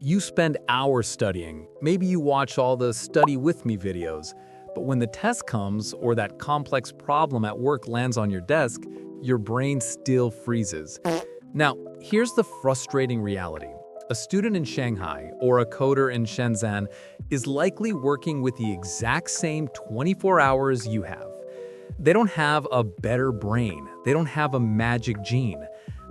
You spend hours studying. Maybe you watch all the study with me videos. But when the test comes or that complex problem at work lands on your desk, your brain still freezes. Now, here's the frustrating reality. A student in Shanghai or a coder in Shenzhen is likely working with the exact same 24 hours you have. They don't have a better brain. They don't have a magic gene.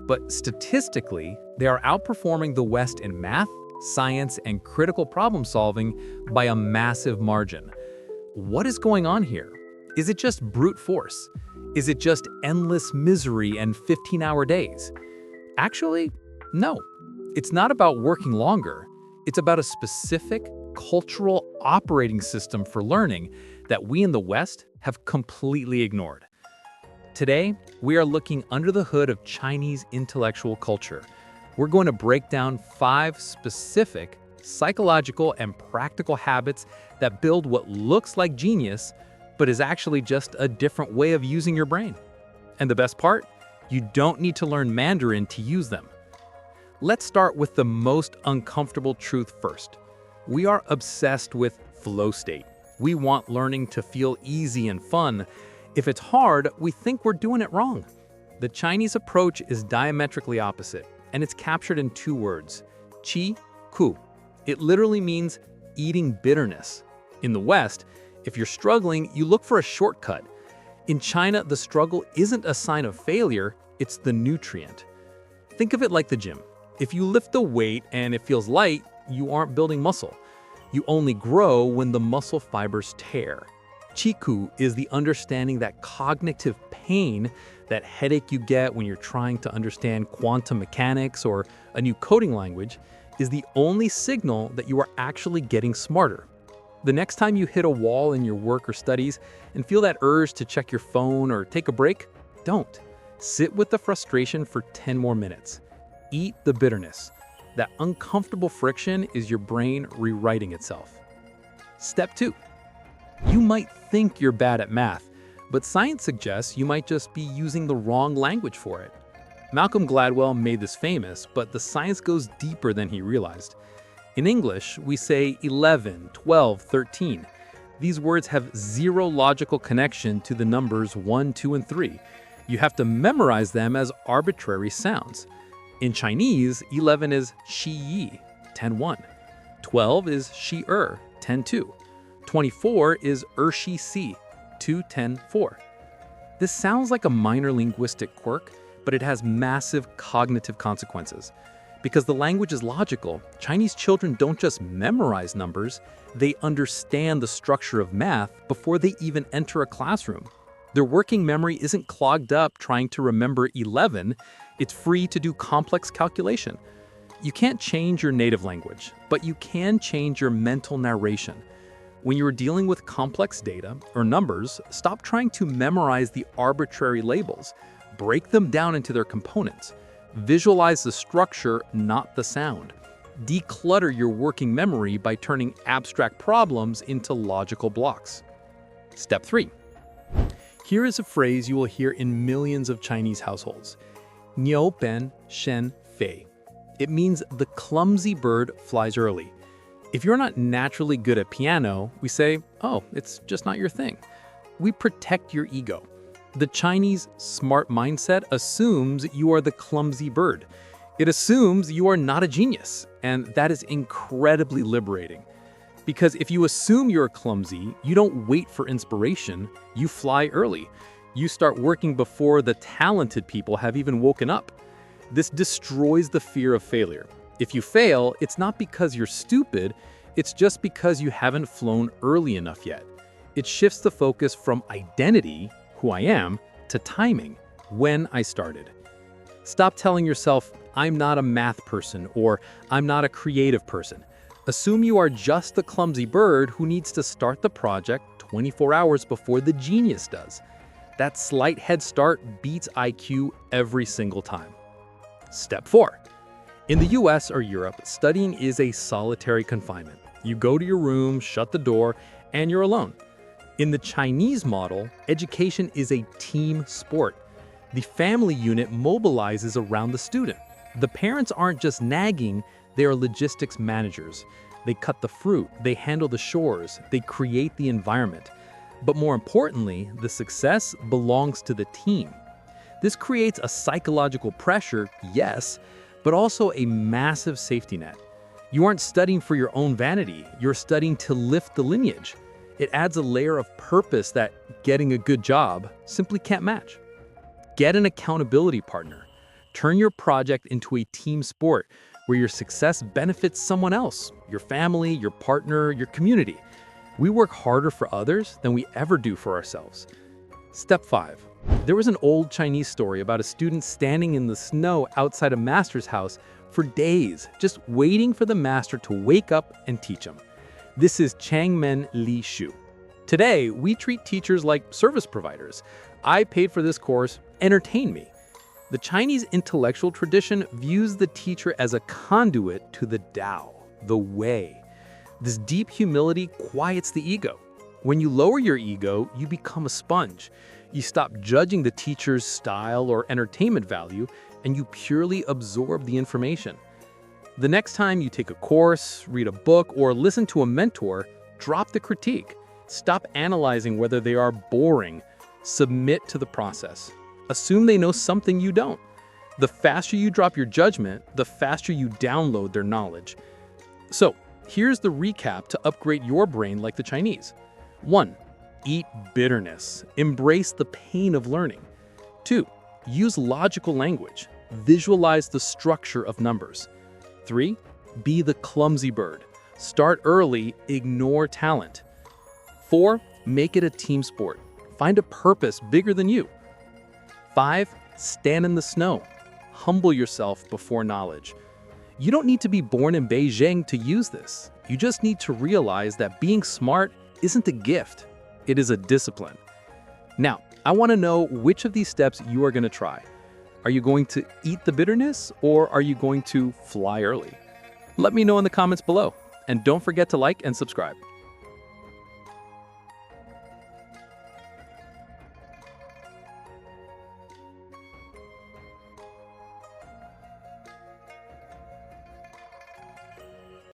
But statistically, they are outperforming the West in math, science, and critical problem solving by a massive margin. What is going on here? Is it just brute force? Is it just endless misery and 15-hour days? Actually, no. It's not about working longer. It's about a specific cultural operating system for learning that we in the West have completely ignored. Today, we are looking under the hood of Chinese intellectual culture. We're going to break down 5 specific psychological and practical habits that build what looks like genius, but is actually just a different way of using your brain. And the best part? You don't need to learn Mandarin to use them. Let's start with the most uncomfortable truth first. We are obsessed with flow state. We want learning to feel easy and fun. If it's hard, we think we're doing it wrong. The Chinese approach is diametrically opposite, and it's captured in 2 words, qi, ku. It literally means eating bitterness. In the West, if you're struggling, you look for a shortcut. In China, the struggle isn't a sign of failure, it's the nutrient. Think of it like the gym. If you lift a weight and it feels light, you aren't building muscle. You only grow when the muscle fibers tear. Qi-ku is the understanding that cognitive pain, that headache you get when you're trying to understand quantum mechanics or a new coding language, is the only signal that you are actually getting smarter. The next time you hit a wall in your work or studies and feel that urge to check your phone or take a break, don't. Sit with the frustration for 10 more minutes. Eat the bitterness. That uncomfortable friction is your brain rewriting itself. Step 2. You might think you're bad at math, but science suggests you might just be using the wrong language for it. Malcolm Gladwell made this famous, but the science goes deeper than he realized. In English, we say 11, 12, 13. These words have zero logical connection to the numbers 1, 2, and 3. You have to memorize them as arbitrary sounds. In Chinese, 11 is shi yi, 10-1. 12 is shi 10-2. 24 is shi si, 2-10-4. This sounds like a minor linguistic quirk, but it has massive cognitive consequences. Because the language is logical, Chinese children don't just memorize numbers, they understand the structure of math before they even enter a classroom. Their working memory isn't clogged up trying to remember 11, it's free to do complex calculation. You can't change your native language, but you can change your mental narration. When you're dealing with complex data or numbers, stop trying to memorize the arbitrary labels. Break them down into their components. Visualize the structure, not the sound. Declutter your working memory by turning abstract problems into logical blocks. Step 3. Here is a phrase you will hear in millions of Chinese households. Niu ben shen fei. It means the clumsy bird flies early. If you're not naturally good at piano, we say, oh, it's just not your thing. We protect your ego. The Chinese smart mindset assumes you are the clumsy bird. It assumes you are not a genius, and that is incredibly liberating. Because if you assume you're clumsy, you don't wait for inspiration, you fly early. You start working before the talented people have even woken up. This destroys the fear of failure. If you fail, it's not because you're stupid, it's just because you haven't flown early enough yet. It shifts the focus from identity, who I am, to timing, when I started. Stop telling yourself, I'm not a math person or I'm not a creative person. Assume you are just the clumsy bird who needs to start the project 24 hours before the genius does. That slight head start beats IQ every single time. Step 4. In the US or Europe, studying is a solitary confinement. You go to your room, shut the door, and you're alone. In the Chinese model, education is a team sport. The family unit mobilizes around the student. The parents aren't just nagging, They are logistics managers. They cut the fruit, they handle the shores, they create the environment. But more importantly, the success belongs to the team. This creates a psychological pressure, yes, but also a massive safety net. You aren't studying for your own vanity, you're studying to lift the lineage. It adds a layer of purpose that getting a good job simply can't match. Get an accountability partner. Turn your project into a team sport where your success benefits someone else, your family, your partner, your community. We work harder for others than we ever do for ourselves. Step 5. There was an old Chinese story about a student standing in the snow outside a master's house for days, just waiting for the master to wake up and teach him. This is Changmen Li Shu. Today, we treat teachers like service providers. I paid for this course, entertain me. The Chinese intellectual tradition views the teacher as a conduit to the Tao, the way. This deep humility quiets the ego. When you lower your ego, you become a sponge. You stop judging the teacher's style or entertainment value, and you purely absorb the information. The next time you take a course, read a book, or listen to a mentor, drop the critique. Stop analyzing whether they are boring. Submit to the process. Assume they know something you don't. The faster you drop your judgment, the faster you download their knowledge. So, here's the recap to upgrade your brain like the Chinese. 1. Eat bitterness. Embrace the pain of learning. 2. Use logical language. Visualize the structure of numbers. 3. Be the clumsy bird. Start early, ignore talent. 4. Make it a team sport. Find a purpose bigger than you. 5. Stand in the snow. Humble yourself before knowledge. You don't need to be born in Beijing to use this. You just need to realize that being smart isn't a gift. It is a discipline. Now, I want to know which of these steps you are going to try. Are you going to eat the bitterness, or are you going to fly early? Let me know in the comments below. And don't forget to like and subscribe.